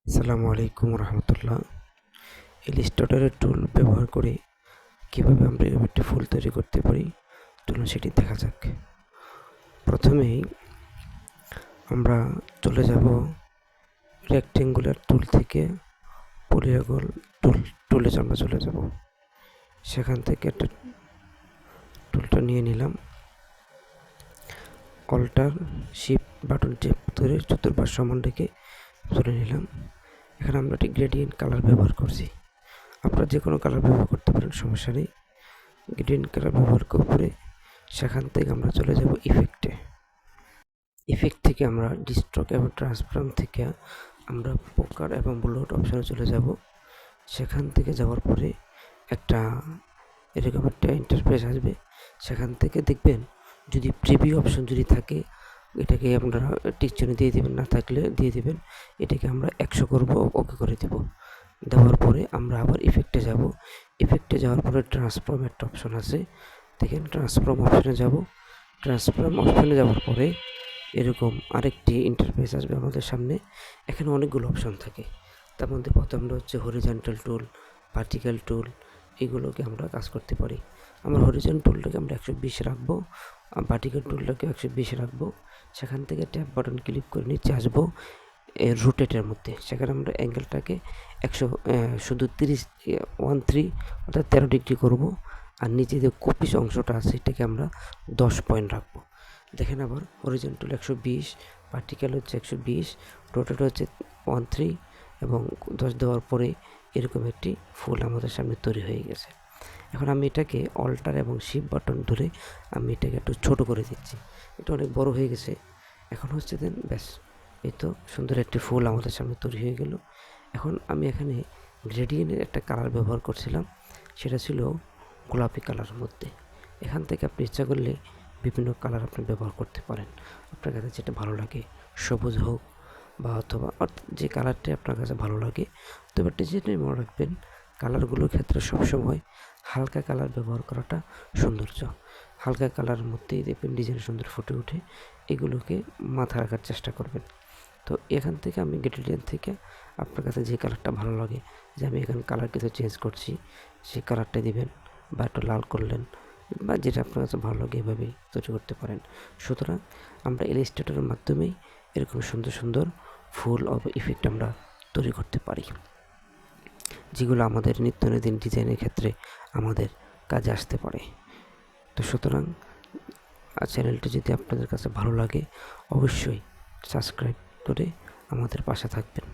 আসসালামু আলাইকুম রহমতুল্লাহ। ইলিস্ট্রেটরের টুল ব্যবহার করে কীভাবে আমরা একটি ফুল তৈরি করতে পারি চলুন সেটি দেখা যাক। প্রথমেই আমরা চলে যাব রেক্টেঙ্গুলার টুল থেকে পলিগন টুলে আমরা চলে যাব। সেখান থেকে একটা টুলটা নিয়ে নিলাম, অল্টার শিফট বাটন টেপ ধরে চতুর্পাশ সমান রেখে তুলে নিলাম। এখানে আমরা একটি গ্রেডিয়েন্ট কালার ব্যবহার করছি। আপনারা যে কোনো কালার ব্যবহার করতে পারেন, সমস্যা নেই। গ্রিন কালার ব্যবহার করে সেখান থেকে আমরা চলে যাব ইফেক্টে। ইফেক্ট থেকে আমরা ডিস্ট্রোক এবং ট্রান্সফর্ম থেকে আমরা পোকার এবং ব্লোড অপশানে চলে যাব। সেখান থেকে যাওয়ার পরে এরকম একটা ইন্টারফেস আসবে। সেখান থেকে দেখবেন যদি প্রিভিউ অপশন যদি থাকে এটাকে আপনারা টিকচিহ্ন দিয়ে দেবেন, না থাকলে দিয়ে দেবেন। এটাকে আমরা 100 করব, ওকে করে দেব। দেওয়ার পরে আমরা আবার ইফেক্টে যাব। ইফেক্টে যাওয়ার পরে ট্রান্সফর্ম একটা অপশন আছে, দেখেন ট্রান্সফর্ম অপশনে যাব। ট্রান্সফর্ম অপশনে যাওয়ার পরে এরকম আরেকটি ইন্টারফেস আসবে আমাদের সামনে। এখানে অনেকগুলো অপশন থাকে, তার মধ্যে প্রথমটা হচ্ছে হরিজন্টাল টুল, ভার্টিক্যাল টুল, এগুলোকে আমরা কাজ করতে পারি। আমার হরিজন্টাল টুলটাকে আমরা 120 রাখবো, ভার্টিক্যাল টুলটাকে 120 রাখবো। সেখান থেকে ট্যাব বাটন ক্লিক করে নিচে আসবো রোটেটের মধ্যে। সেখানে আমরা অ্যাঙ্গেলটাকে 13 অর্থাৎ 13 ডিগ্রি করবো। আর নিচে যে কপিস অংশটা আছে এটাকে আমরা 10 পয়েন্ট রাখবো। দেখেন আবার হরিজন্টাল 120, ভার্টিক্যাল হচ্ছে 120, রোটেট হচ্ছে 13 এবং 10 দেওয়ার পরে এরকম একটি ফুল আমাদের সামনে তৈরি হয়ে গেছে। এখন আমি এটাকে অল্টার এবং শিফট বাটন ধরে আমি এটাকে একটু ছোট করে দিচ্ছি। এটা অনেক বড় হয়ে গেছে। এখন হচ্ছে দেন ব্যাস, এই তো সুন্দর একটি ফুল আমাদের সামনে তৈরি হয়ে গেল। এখন আমি এখানে গ্রেডিয়েন্টের একটা কালার ব্যবহার করছিলাম, সেটা ছিল গোলাপি কালারের মধ্যে। এখান থেকে আপনি ইচ্ছা করলে বিভিন্ন কালার আপনি ব্যবহার করতে পারেন, আপনার কাছে যেটা ভালো লাগে, সবুজ হোক বা অথবা যে কালারটি আপনার কাছে ভালো লাগে। তবে যেটাই মনে রাখবেন, কালারগুলোর ক্ষেত্রে সবসময় হালকা কালার ব্যবহার করাটা সৌন্দর্য। হালকা কালারের মধ্যেই দেখবেন ডিজাইন সুন্দর ফুটে ওঠে, এগুলোকে মাথায় রাখার চেষ্টা করবেন। তো এখান থেকে আমি গ্রেডিয়েন্ট থেকে আপনার কাছে যে কালারটা ভালো লাগে, যে আমি এখানে কালার কিছু চেঞ্জ করছি, সেই কালারটা দিবেন বা একটু লাল করলেন বা যেটা আপনার কাছে ভালো লাগে এভাবেই তৈরি করতে পারেন। সুতরাং আমরা ইলাস্ট্রেটরের মাধ্যমেই এরকম সুন্দর সুন্দর ফুল অফ ইফেক্ট আমরা তৈরি করতে পারি, যেগুলো আমাদের নিত্যনৈতিক ডিজাইনের ক্ষেত্রে আমাদের কাজে আসতে পারে। তো সুতরাং চ্যানেলটি যদি আপনাদের কাছে ভালো লাগে অবশ্যই সাবস্ক্রাইব করে আমাদের পাশে থাকবেন।